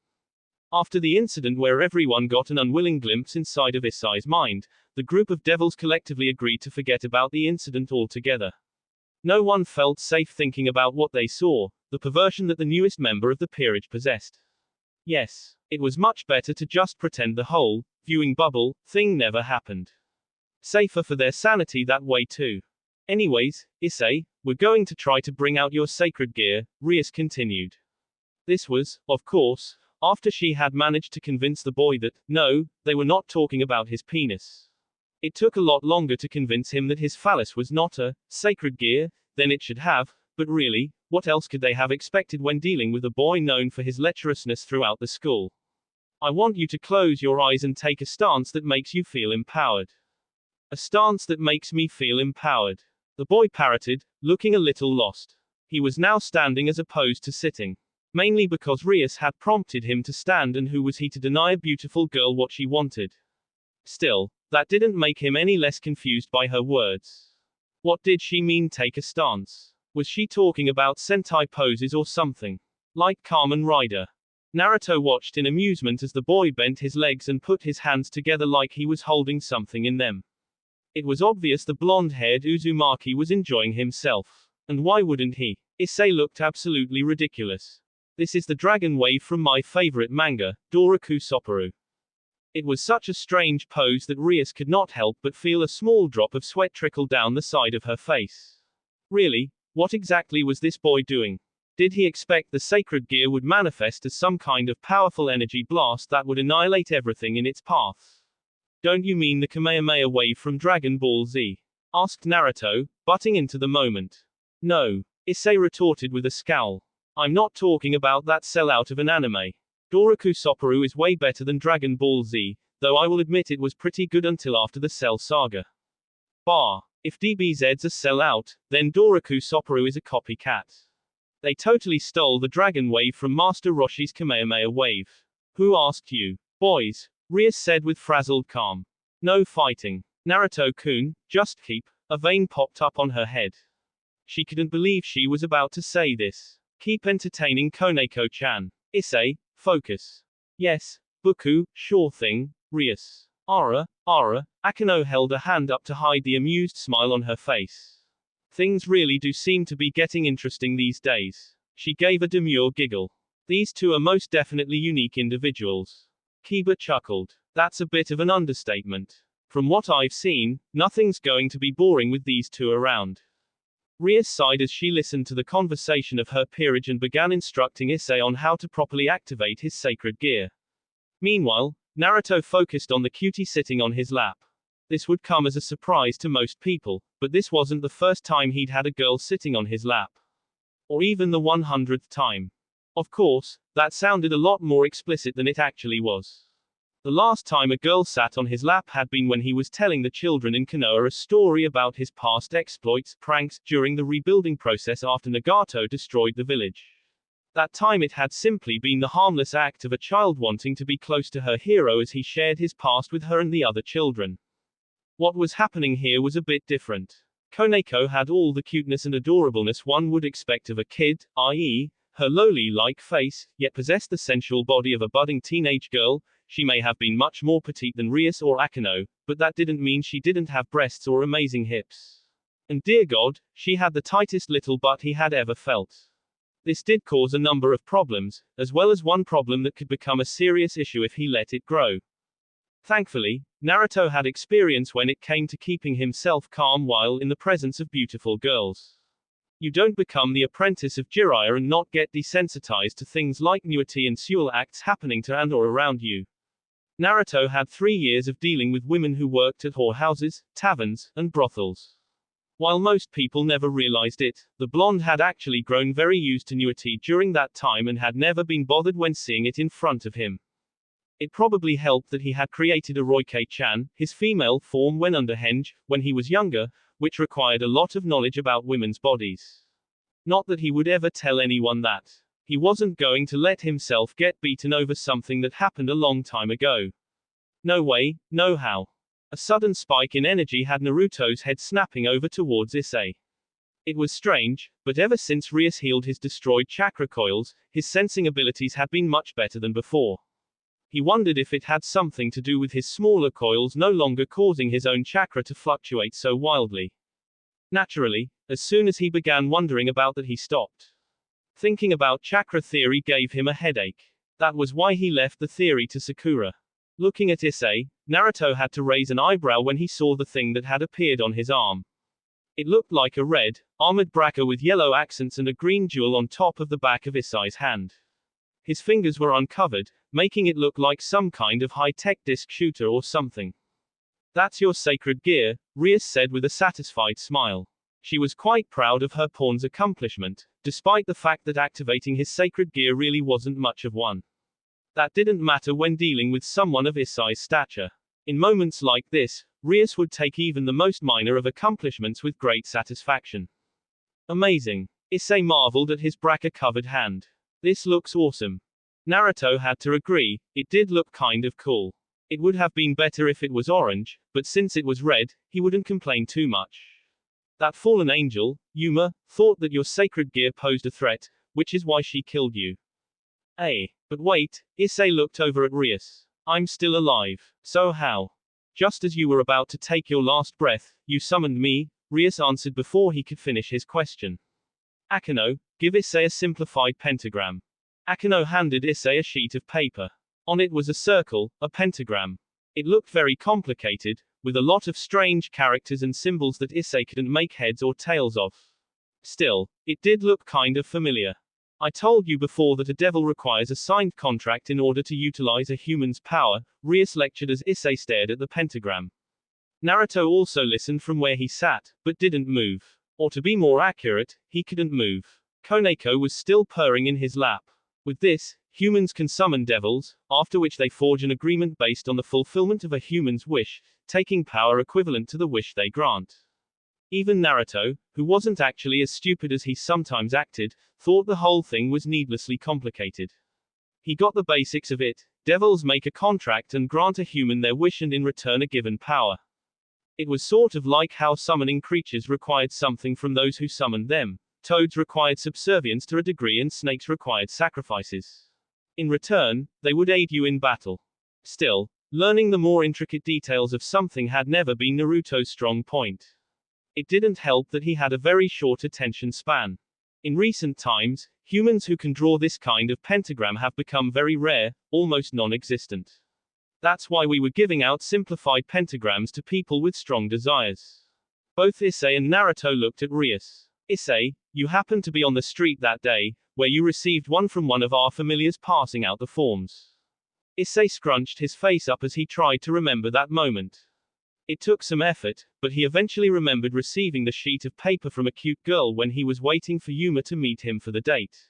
After the incident where everyone got an unwilling glimpse inside of Issei's mind, the group of devils collectively agreed to forget about the incident altogether. No one felt safe thinking about what they saw, the perversion that the newest member of the peerage possessed. Yes, it was much better to just pretend the whole viewing bubble thing never happened. Safer for their sanity that way too. Anyways, Issei, we're going to try to bring out your sacred gear, Rias continued. This was, of course, after she had managed to convince the boy that, no, they were not talking about his penis. It took a lot longer to convince him that his phallus was not a sacred gear than it should have, but really, what else could they have expected when dealing with a boy known for his lecherousness throughout the school? I want you to close your eyes and take a stance that makes you feel empowered. A stance that makes me feel empowered. The boy parroted, looking a little lost. He was now standing as opposed to sitting. Mainly because Rias had prompted him to stand, and who was he to deny a beautiful girl what she wanted? Still, that didn't make him any less confused by her words. What did she mean, take a stance? Was she talking about Sentai poses or something? Like Kamen Rider? Naruto watched in amusement as the boy bent his legs and put his hands together like he was holding something in them. It was obvious the blonde-haired Uzumaki was enjoying himself. And why wouldn't he? Issei looked absolutely ridiculous. This is the dragon wave from my favorite manga, Doraku Sopparu. It was such a strange pose that Rias could not help but feel a small drop of sweat trickle down the side of her face. Really, what exactly was this boy doing? Did he expect the sacred gear would manifest as some kind of powerful energy blast that would annihilate everything in its path? Don't you mean the Kamehameha wave from Dragon Ball Z? Asked Naruto, butting into the moment. No, Issei retorted with a scowl. I'm not talking about that sellout of an anime. Doraku Sopparu is way better than Dragon Ball Z, though I will admit it was pretty good until after the Cell Saga. Bah. If DBZ's a sellout, then Doraku Sopparu is a copycat. They totally stole the dragon wave from Master Roshi's Kamehameha wave. Who asked you? Boys, Rias said with frazzled calm. No fighting. Naruto-kun, just keep. A vein popped up on her head. She couldn't believe she was about to say this. Keep entertaining Koneko-chan. Issei, focus. Yes, Buku, sure thing, Rias. Ara, Akano held a hand up to hide the amused smile on her face. Things really do seem to be getting interesting these days. She gave a demure giggle. These two are most definitely unique individuals. Kiba chuckled. That's a bit of an understatement. From what I've seen, nothing's going to be boring with these two around. Rias sighed as she listened to the conversation of her peerage and began instructing Issei on how to properly activate his sacred gear. Meanwhile, Naruto focused on the cutie sitting on his lap. This would come as a surprise to most people, but this wasn't the first time he'd had a girl sitting on his lap. Or even the 100th time. Of course, that sounded a lot more explicit than it actually was. The last time a girl sat on his lap had been when he was telling the children in Konoha a story about his past exploits, pranks, during the rebuilding process after Nagato destroyed the village. That time it had simply been the harmless act of a child wanting to be close to her hero as he shared his past with her and the other children. What was happening here was a bit different. Koneko had all the cuteness and adorableness one would expect of a kid, i.e., her lowly-like face, yet possessed the sensual body of a budding teenage girl. She may have been much more petite than Rias or Akano, but that didn't mean she didn't have breasts or amazing hips. And dear God, she had the tightest little butt he had ever felt. This did cause a number of problems, as well as one problem that could become a serious issue if he let it grow. Thankfully, Naruto had experience when it came to keeping himself calm while in the presence of beautiful girls. You don't become the apprentice of Jiraiya and not get desensitized to things like nudity and sexual acts happening to and or around you. Naruto had 3 years of dealing with women who worked at whorehouses, taverns, and brothels. While most people never realized it, the blonde had actually grown very used to nudity during that time and had never been bothered when seeing it in front of him. It probably helped that he had created a Roike-chan, his female form when under henge, when he was younger, which required a lot of knowledge about women's bodies. Not that he would ever tell anyone that. He wasn't going to let himself get beaten over something that happened a long time ago. No way, no how. A sudden spike in energy had Naruto's head snapping over towards Issei. It was strange, but ever since Rias healed his destroyed chakra coils, his sensing abilities had been much better than before. He wondered if it had something to do with his smaller coils no longer causing his own chakra to fluctuate so wildly. Naturally, as soon as he began wondering about that, he stopped. Thinking about chakra theory gave him a headache. That was why he left the theory to Sakura. Looking at Issei, Naruto had to raise an eyebrow when he saw the thing that had appeared on his arm. It looked like a red, armored braca with yellow accents and a green jewel on top of the back of Issei's hand. His fingers were uncovered, making it look like some kind of high-tech disc shooter or something. "That's your sacred gear," Rias said with a satisfied smile. She was quite proud of her pawn's accomplishment, despite the fact that activating his sacred gear really wasn't much of one. That didn't matter when dealing with someone of Issei's stature. In moments like this, Rias would take even the most minor of accomplishments with great satisfaction. "Amazing." Issei marveled at his braca-covered hand. "This looks awesome." Naruto had to agree, it did look kind of cool. It would have been better if it was orange, but since it was red, he wouldn't complain too much. "That fallen angel, Yuma, thought that your sacred gear posed a threat, which is why she killed you." But wait," Issei looked over at Rias. "I'm still alive. So how?" "Just as you were about to take your last breath, you summoned me," Rias answered before he could finish his question. "Akeno, give Issei a simplified pentagram." Akeno handed Issei a sheet of paper. On it was a circle, a pentagram. It looked very complicated, with a lot of strange characters and symbols that Issei couldn't make heads or tails of. Still, it did look kind of familiar. "I told you before that a devil requires a signed contract in order to utilize a human's power," Rias lectured as Issei stared at the pentagram. Naruto also listened from where he sat, but didn't move. Or to be more accurate, he couldn't move. Koneko was still purring in his lap. With this, humans can summon devils, after which they forge an agreement based on the fulfillment of a human's wish, taking power equivalent to the wish they grant. Even Naruto, who wasn't actually as stupid as he sometimes acted, thought the whole thing was needlessly complicated. He got the basics of it. Devils make a contract and grant a human their wish and in return a given power. It was sort of like how summoning creatures required something from those who summoned them. Toads required subservience to a degree and snakes required sacrifices. In return, they would aid you in battle. Still, learning the more intricate details of something had never been Naruto's strong point. It didn't help that he had a very short attention span. In recent times, humans who can draw this kind of pentagram have become very rare, almost non-existent. That's why we were giving out simplified pentagrams to people with strong desires. Both Issei and Naruto looked at Rias. "Issei, you happened to be on the street that day, where you received one from one of our familiars passing out the forms." Issei scrunched his face up as he tried to remember that moment. It took some effort, but he eventually remembered receiving the sheet of paper from a cute girl when he was waiting for Yuma to meet him for the date.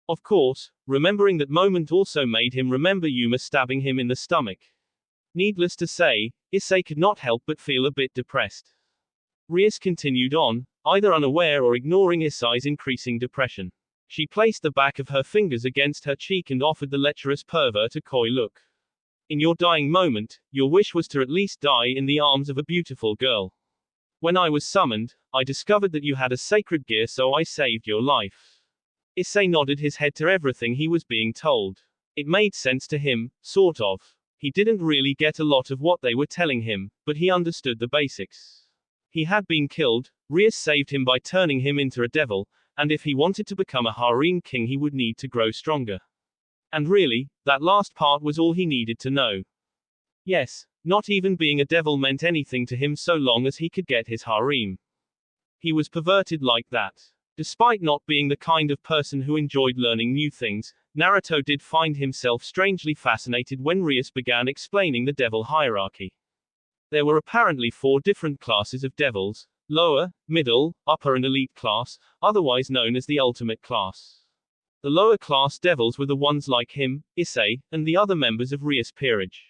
Of course, remembering that moment also made him remember Yuma stabbing him in the stomach. Needless to say, Issei could not help but feel a bit depressed. Rias continued on, either unaware or ignoring Issei's increasing depression. She placed the back of her fingers against her cheek and offered the lecherous pervert a coy look. "In your dying moment, your wish was to at least die in the arms of a beautiful girl. When I was summoned, I discovered that you had a sacred gear, so I saved your life." Issei nodded his head to everything he was being told. It made sense to him, sort of. He didn't really get a lot of what they were telling him, but he understood the basics. He had been killed, Rias saved him by turning him into a devil, and if he wanted to become a harem king he would need to grow stronger. And really, that last part was all he needed to know. Yes, not even being a devil meant anything to him so long as he could get his harem. He was perverted like that. Despite not being the kind of person who enjoyed learning new things, Naruto did find himself strangely fascinated when Rias began explaining the devil hierarchy. There were apparently 4 different classes of devils: lower, middle, upper and elite class, otherwise known as the ultimate class. The lower class devils were the ones like him, Issei, and the other members of Rias' peerage.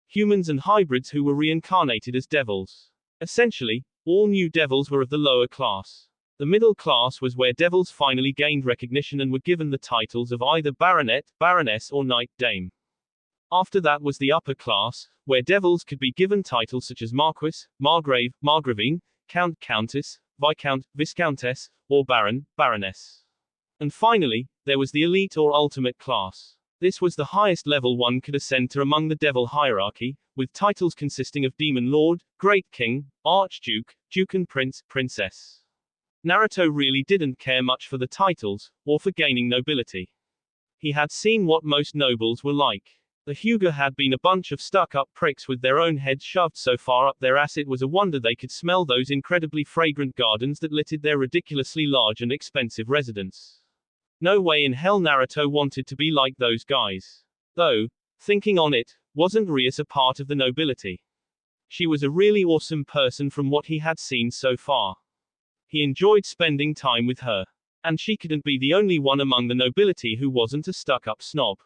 Humans and hybrids who were reincarnated as devils. Essentially, all new devils were of the lower class. The middle class was where devils finally gained recognition and were given the titles of either baronet, baroness or knight dame. After that was the upper class, where devils could be given titles such as marquis, margrave, margravine, count, countess, viscount, viscountess, or baron, baroness. And finally, there was the elite or ultimate class. This was the highest level one could ascend to among the devil hierarchy, with titles consisting of Demon Lord, Great King, Archduke, Duke and Prince, Princess. Naruto really didn't care much for the titles, or for gaining nobility. He had seen what most nobles were like. The Hyuga had been a bunch of stuck-up pricks with their own heads shoved so far up their ass it was a wonder they could smell those incredibly fragrant gardens that littered their ridiculously large and expensive residence. No way in hell Naruto wanted to be like those guys. Though, thinking on it, wasn't Rias a part of the nobility? She was a really awesome person from what he had seen so far. He enjoyed spending time with her. And she couldn't be the only one among the nobility who wasn't a stuck-up snob.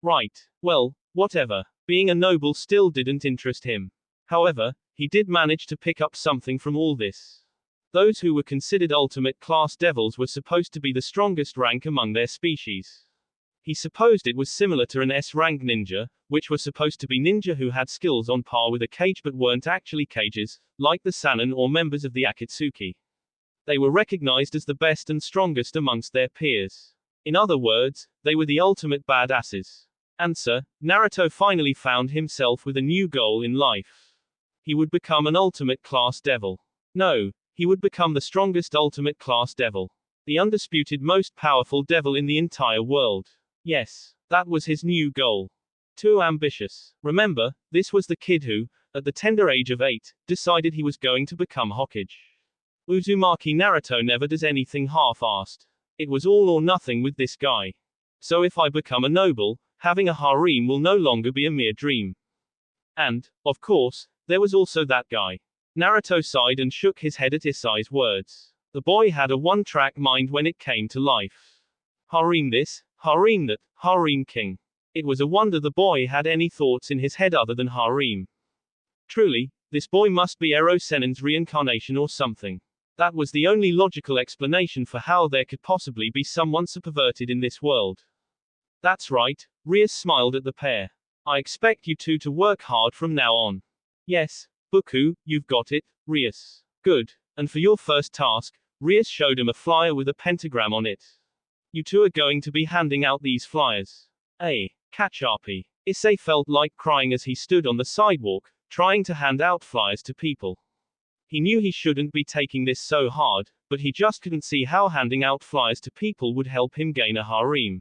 Right. Well, whatever. Being a noble still didn't interest him. However, he did manage to pick up something from all this. Those who were considered ultimate class devils were supposed to be the strongest rank among their species. He supposed it was similar to an S-rank ninja, which were supposed to be ninja who had skills on par with a kage but weren't actually kages, like the Sannin or members of the Akatsuki. They were recognized as the best and strongest amongst their peers. In other words, they were the ultimate badasses. Answer: Naruto finally found himself with a new goal in life. He would become an ultimate class devil. No. He would become the strongest ultimate class devil. The undisputed most powerful devil in the entire world. Yes, that was his new goal. Too ambitious. Remember, this was the kid who, at the tender age of 8, decided he was going to become Hokage. Uzumaki Naruto never does anything half-assed. It was all or nothing with this guy. So if I become a noble, having a harem will no longer be a mere dream. And, of course, there was also that guy. Naruto sighed and shook his head at Issei's words. The boy had a one-track mind when it came to life. Harem this, harem that, harem king. It was a wonder the boy had any thoughts in his head other than harem. Truly, this boy must be Ero Sennin's reincarnation or something. That was the only logical explanation for how there could possibly be someone so perverted in this world. That's right, Rias smiled at the pair. I expect you two to work hard from now on. Yes, Buku, you've got it, Rias. Good. And for your first task, Rias showed him a flyer with a pentagram on it. You two are going to be handing out these flyers. Catch RP. Issei felt like crying as he stood on the sidewalk, trying to hand out flyers to people. He knew he shouldn't be taking this so hard, but he just couldn't see how handing out flyers to people would help him gain a harem.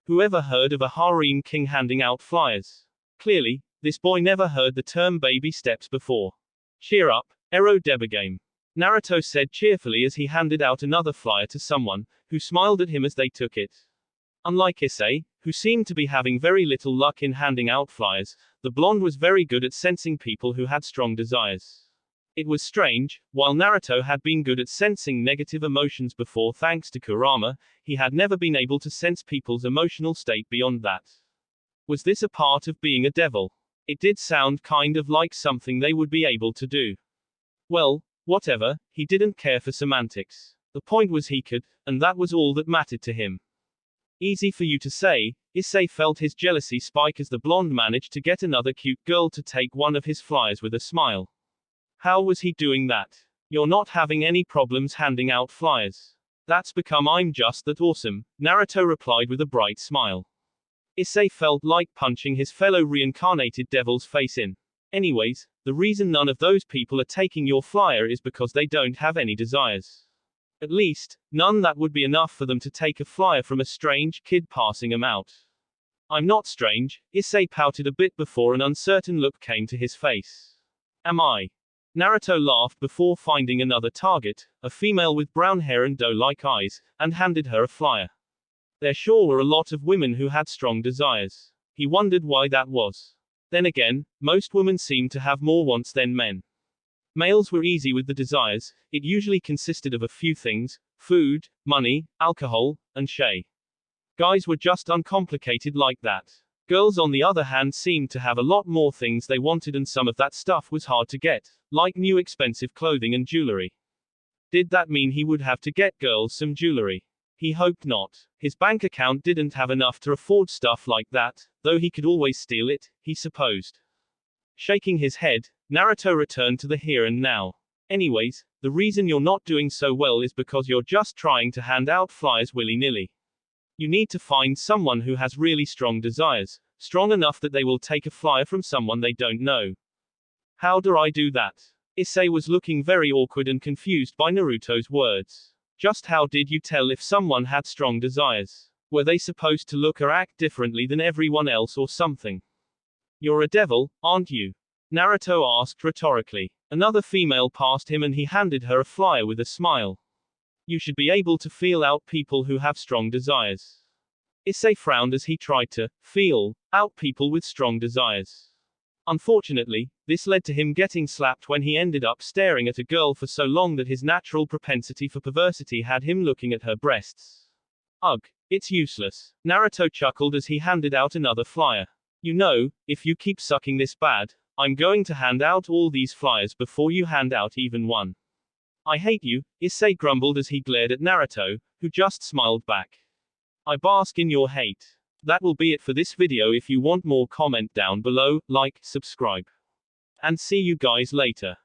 Whoever heard of a harem king handing out flyers? Clearly, this boy never heard the term baby steps before. Cheer up, Ero Debagame. Naruto said cheerfully as he handed out another flyer to someone, who smiled at him as they took it. Unlike Issei, who seemed to be having very little luck in handing out flyers, the blonde was very good at sensing people who had strong desires. It was strange, while Naruto had been good at sensing negative emotions before thanks to Kurama, he had never been able to sense people's emotional state beyond that. Was this a part of being a devil? It did sound kind of like something they would be able to do. Well, whatever, he didn't care for semantics. The point was he could, and that was all that mattered to him. Easy for you to say, Issei felt his jealousy spike as the blonde managed to get another cute girl to take one of his flyers with a smile. How was he doing that? You're not having any problems handing out flyers. That's become I'm just that awesome, Naruto replied with a bright smile. Issei felt like punching his fellow reincarnated devil's face in. Anyways, the reason none of those people are taking your flyer is because they don't have any desires. At least, none that would be enough for them to take a flyer from a strange kid passing them out. I'm not strange, Issei pouted a bit before an uncertain look came to his face. Am I? Naruto laughed before finding another target, a female with brown hair and doe-like eyes, and handed her a flyer. There sure were a lot of women who had strong desires. He wondered why that was. Then again, most women seemed to have more wants than men. Males were easy with the desires, it usually consisted of a few things: food, money, alcohol, and shay. Guys were just uncomplicated like that. Girls on the other hand seemed to have a lot more things they wanted, and some of that stuff was hard to get, like new expensive clothing and jewelry. Did that mean he would have to get girls some jewelry? He hoped not. His bank account didn't have enough to afford stuff like that, though he could always steal it, he supposed. Shaking his head, Naruto returned to the here and now. Anyways, The reason you're not doing so well is because you're just trying to hand out flyers willy-nilly. You need to find someone who has really strong desires, strong enough that they will take a flyer from someone they don't know. How do I do that? Issei was looking very awkward and confused by Naruto's words. Just how did you tell if someone had strong desires? Were they supposed to look or act differently than everyone else or something? You're a devil, aren't you? Naruto asked rhetorically. Another female passed him and he handed her a flyer with a smile. You should be able to feel out people who have strong desires. Issei frowned as he tried to feel out people with strong desires. Unfortunately, this led to him getting slapped when he ended up staring at a girl for so long that his natural propensity for perversity had him looking at her breasts. Ugh, it's useless. Naruto chuckled as he handed out another flyer. You know, if you keep sucking this bad, I'm going to hand out all these flyers before you hand out even one. I hate you, Issei grumbled as he glared at Naruto, who just smiled back. I bask in your hate. That will be it for this video. If you want more, comment down below, like, subscribe. And see you guys later.